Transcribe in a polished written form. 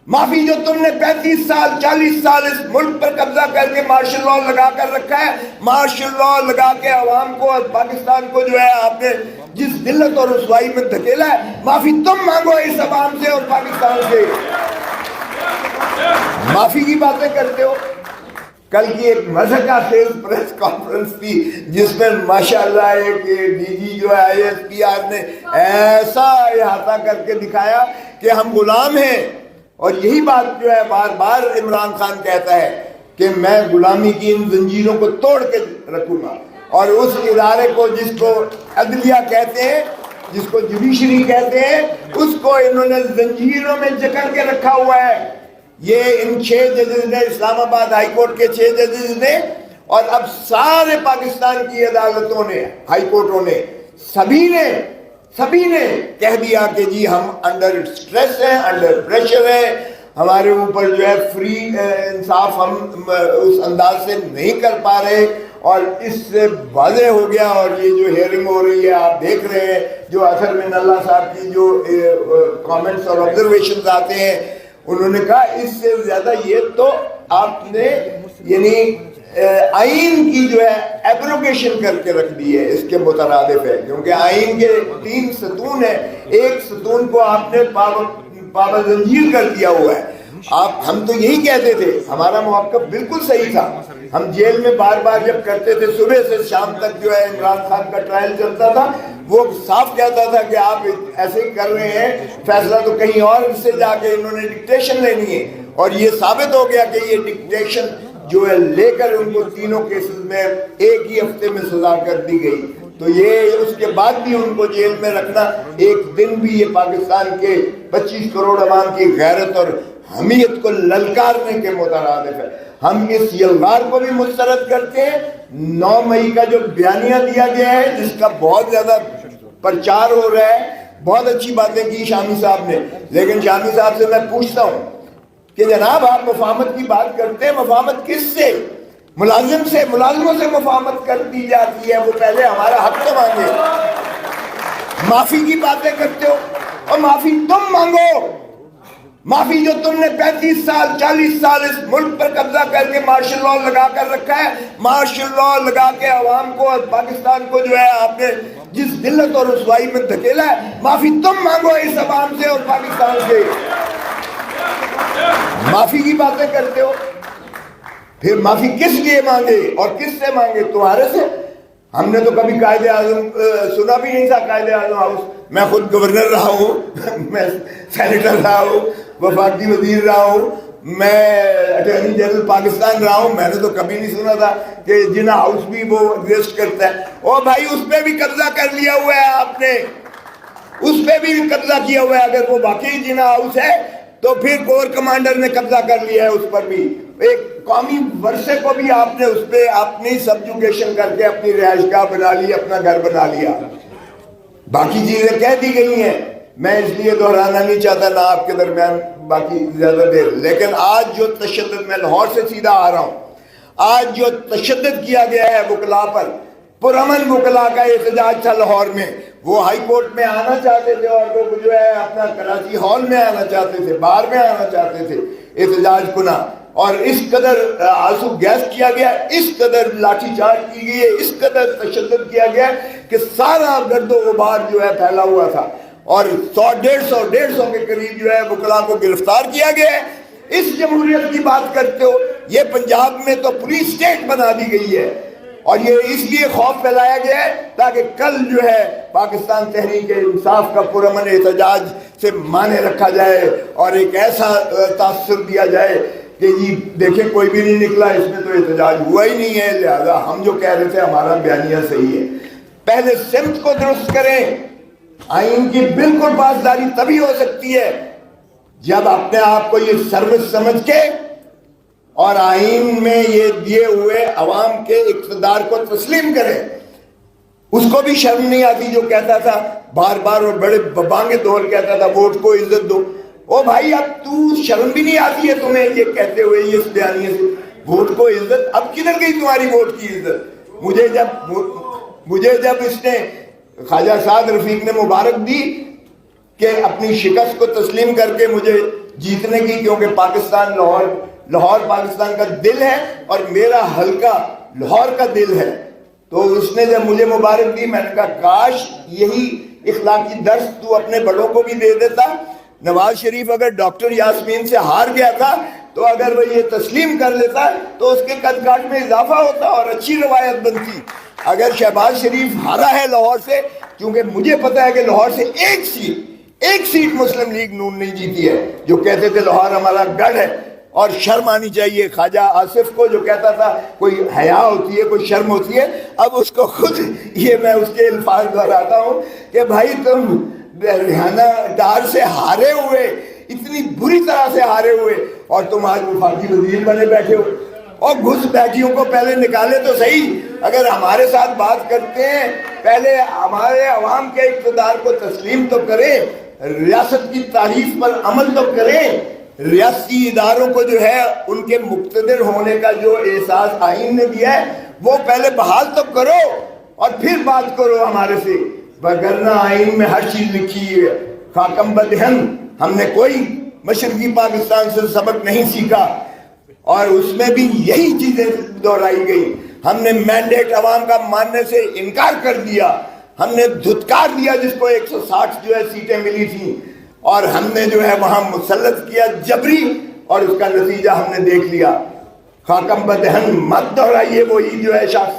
معافی جو تم نے 35 سال 40 سال اس ملک پر قبضہ کر کے مارشل لاء لگا کر رکھا ہے، مارشل لاء لگا کے عوام کو اور پاکستان کو جو ہے آپ نے جس ذلت اور رسوائی میں دھکیلا ہے، معافی تم مانگو اس عوام سے اور پاکستان سے۔ معافی کی باتیں کرتے ہو۔ کل کی ایک مذہقہ خیز پریس کانفرنس تھی جس میں ماشاءاللہ ایک ڈی جی جو ہے ISPR نے ایسا احاطہ کر کے دکھایا کہ ہم غلام ہیں، اور یہی بات جو ہے بار بار عمران خان کہتا ہے کہ میں غلامی کی ان زنجیروں کو توڑ کے رکھوں گا، اور اس ادارے کو جس کو عدلیہ کہتے ہیں، جس کو جوڈیشری کہتے ہیں، اس کو انہوں نے زنجیروں میں جکڑ کے رکھا ہوا ہے۔ یہ ان 6 ججز نے، اسلام آباد ہائی کورٹ کے 6 ججز نے، اور اب سارے پاکستان کی عدالتوں نے، ہائی کورٹوں نے، سبھی نے کہہ دیا کہ جی ہم انڈر سٹریس ہیں، انڈر پریشر ہیں، ہمارے اوپر جو ہے فری انصاف ہم اس انداز سے نہیں کر پا رہے، اور اس سے واضح ہو گیا۔ اور یہ جو ہیئرنگ ہو رہی ہے آپ دیکھ رہے ہیں، جو اثر من اللہ صاحب کی جو کامنٹس اور آبزرویشنز آتے ہیں، انہوں نے کہا اس سے زیادہ یہ تو آپ نے یعنی آئین کی جو ہے ایبروگیشن کر کے رکھ دی ہے، اس کے مترادف ہے، کیونکہ آئین کے 3 ستون ہیں، ایک ستون کو آپ نے پابند زنجیر کر دیا ہوا ہے۔ ہم تو یہی کہتے تھے، ہمارا موقف بالکل صحیح تھا، ہم جیل میں بار بار جب کرتے تھے، صبح سے شام تک جو ہے عمران خان کا ٹرائل چلتا تھا، وہ صاف کہتا تھا کہ آپ ایسے ہی کر رہے ہیں، فیصلہ تو کہیں اور سے جا کے انہوں نے ڈکٹیشن لینی ہے، اور یہ ثابت ہو گیا کہ یہ ڈکٹیشن جو ہے لے کر ان کو تینوں کیسز میں ایک ہی ہفتے میں سزا کر دی گئی۔ تو یہ اس کے بعد بھی ان کو جیل میں رکھنا ایک دن بھی یہ پاکستان کے 25 کروڑ عوام کی غیرت اور حمیت کو للکارنے کے مترادف ہے۔ ہم اس یلغار کو بھی مسترد کرتے ہیں۔ 9 مئی کا جو بیانیہ دیا گیا ہے، جس کا بہت زیادہ پرچار ہو رہا ہے، بہت اچھی باتیں کی شامی صاحب نے، لیکن شامی صاحب سے میں پوچھتا ہوں کہ جناب آپ مفاہمت کی بات کرتے ہیں، مفاہمت کس سے؟ ملازم سے، ملازموں سے مفاہمت کر دی جاتی ہے، وہ پہلے ہمارا حق تو مانگے۔ معافی کی باتیں کرتے ہو، اور معافی تم مانگو۔ معافی جو تم نے 35 سال 40 سال اس ملک پر قبضہ کر کے مارشل لاء لگا کر رکھا ہے، مارشل لاء لگا کے عوام کو اور پاکستان کو جو ہے آپ نے جس ذلت اور رسوائی میں دھکیلا ہے، معافی تم مانگو اس عوام سے اور پاکستان سے۔ معافی کی باتیں کرتے ہو، پھر معافی کس لیے مانگے اور کس سے مانگے؟ تمہارے سے؟ ہم نے تو کبھی قائد اعظم سنا بھی نہیں تھا، قائد اعظم ہاؤس۔ میں خود گورنر رہا ہوں، میں سینیٹر رہا ہوں، وفاقی وزیر رہا ہوں، میں اٹارنی جنرل پاکستان رہا ہوں، میں نے تو کبھی نہیں سنا تھا کہ جناح ہاؤس بھی وہ ایگزسٹ کرتا ہے۔ او بھائی، اس پہ بھی قبضہ کر لیا ہوا ہے آپ نے، اس پہ بھی قبضہ کیا ہوا ہے۔ اگر وہ واقعی جناح ہاؤس ہے تو پھر کور کمانڈر نے قبضہ کر لیا ہے اس پر بھی۔ ایک قومی ورثے کو بھی آپ نے اس پہ اپنی سبجوگیشن کر کے اپنی رہائش گاہ بنا لی، اپنا گھر بنا لیا۔ باقی چیزیں کہہ دی گئی ہیں، میں اس لیے دہرانا نہیں چاہتا نہ آپ کے درمیان باقی زیادہ دیر۔ لیکن آج جو تشدد، میں لاہور سے سیدھا آ رہا ہوں، آج جو تشدد کیا گیا ہے وکلاء پر، پرامن وکلاء کا احتجاج تھا لاہور میں، وہ ہائی کورٹ میں آنا چاہتے تھے، اور وہ جو ہے اپنا کراچی ہال میں آنا چاہتے تھے، بار میں آنا چاہتے تھے احتجاج کنا، اور اس قدر آنسو گیس کیا گیا، اس قدر لاٹھی چارج کی گئی ہے، اس قدر تشدد کیا گیا کہ سارا گرد و غبار جو ہے پھیلا ہوا تھا، اور 100 کے قریب جو ہے وکلاء کو گرفتار کیا گیا ہے۔ اس جمہوریت کی بات کرتے ہو، یہ پنجاب میں تو پولیس اسٹیٹ بنا دی گئی ہے، اور یہ اس لیے خوف پھیلایا گیا ہے تاکہ کل جو ہے پاکستان تحریک انصاف کا پرامن احتجاج سے مانے رکھا جائے، اور ایک ایسا تاثر دیا جائے کہ جی دیکھیں کوئی بھی نہیں نکلا، اس میں تو احتجاج ہوا ہی نہیں ہے، لہذا ہم جو کہہ رہے تھے ہمارا بیانیہ صحیح ہے۔ پہلے سمت کو درست کریں۔ آئین کی بالکل پاسداری تبھی ہو سکتی ہے جب اپنے آپ کو یہ سروس سمجھ کے اور آئین میں یہ دیے ہوئے عوام کے اقتدار کو تسلیم کریں۔ اس کو بھی شرم نہیں آتی جو کہتا تھا بار بار اور بڑے ببانگے دور کہتا تھا ووٹ کو عزت دو۔ او بھائی، اب تو شرم بھی نہیں آتی ہے تمہیں یہ کہتے ہوئے اس بیانیے سے ووٹ کو عزت؟ اب کدھر گئی تمہاری ووٹ کی عزت؟ مجھے جب اس نے خواجہ سعد رفیق نے مبارک دی کہ اپنی شکست کو تسلیم کر کے مجھے جیتنے کی، کیونکہ پاکستان لاہور پاکستان کا دل ہے اور میرا حلقہ لاہور کا دل ہے۔ تو اس نے جب مجھے مبارک دی، میں نے کہا کاش یہی اخلاقی درس تو اپنے بڑوں کو بھی دے دیتا۔ نواز شریف اگر ڈاکٹر یاسمین سے ہار گیا تھا تو اگر وہ یہ تسلیم کر لیتا تو اس کے قد کاٹ میں اضافہ ہوتا اور اچھی روایت بنتی۔ اگر شہباز شریف ہارا ہے لاہور سے، کیونکہ مجھے پتا ہے کہ لاہور سے ایک سیٹ مسلم لیگ نون نہیں جیتی ہے، جو کہتے تھے لاہور ہمارا گڑھ ہے، اور شرم آنی چاہیے خواجہ آصف کو جو کہتا تھا کوئی حیا ہوتی ہے، کوئی شرم ہوتی ہے، اب اس کو خود یہ میں اس کے الفاظ دہراتا ہوں کہ بھائی تم ریحانہ ڈار سے ہارے ہوئے، اتنی بری طرح سے ہارے ہوئے، اور تم آج وفاقی وزیر بنے بیٹھے ہو، اور گھس بیٹھیوں کو پہلے نکالے تو صحیح۔ اگر ہمارے ساتھ بات کرتے ہیں پہلے ہمارے عوام کے اقتدار کو تسلیم تو کریں، ریاست کی تعریف پر عمل تو کریں، ریاستی اداروں کو جو ہے ان کے مقتدر ہونے کا جو احساس آئین نے دیا ہے وہ پہلے بحال تو کرو اور پھر بات کرو ہمارے سے، وگرنہ آئین میں ہر چیز لکھی ہے۔ خاکم بدہن ہم نے کوئی مشرقی پاکستان سے سبق نہیں سیکھا، اور اس میں بھی یہی چیزیں دہرائی گئی۔ ہم نے مینڈیٹ عوام کا ماننے سے انکار کر دیا، ہم نے دھتکار دیا جس کو 160 جو ہے سیٹیں ملی تھیں، اور ہم نے جو ہے وہاں مسلط کیا جبری، اور اس کا نتیجہ ہم نے دیکھ لیا۔ خاکم بدہن مت دہرائیے وہی جو ہے شخص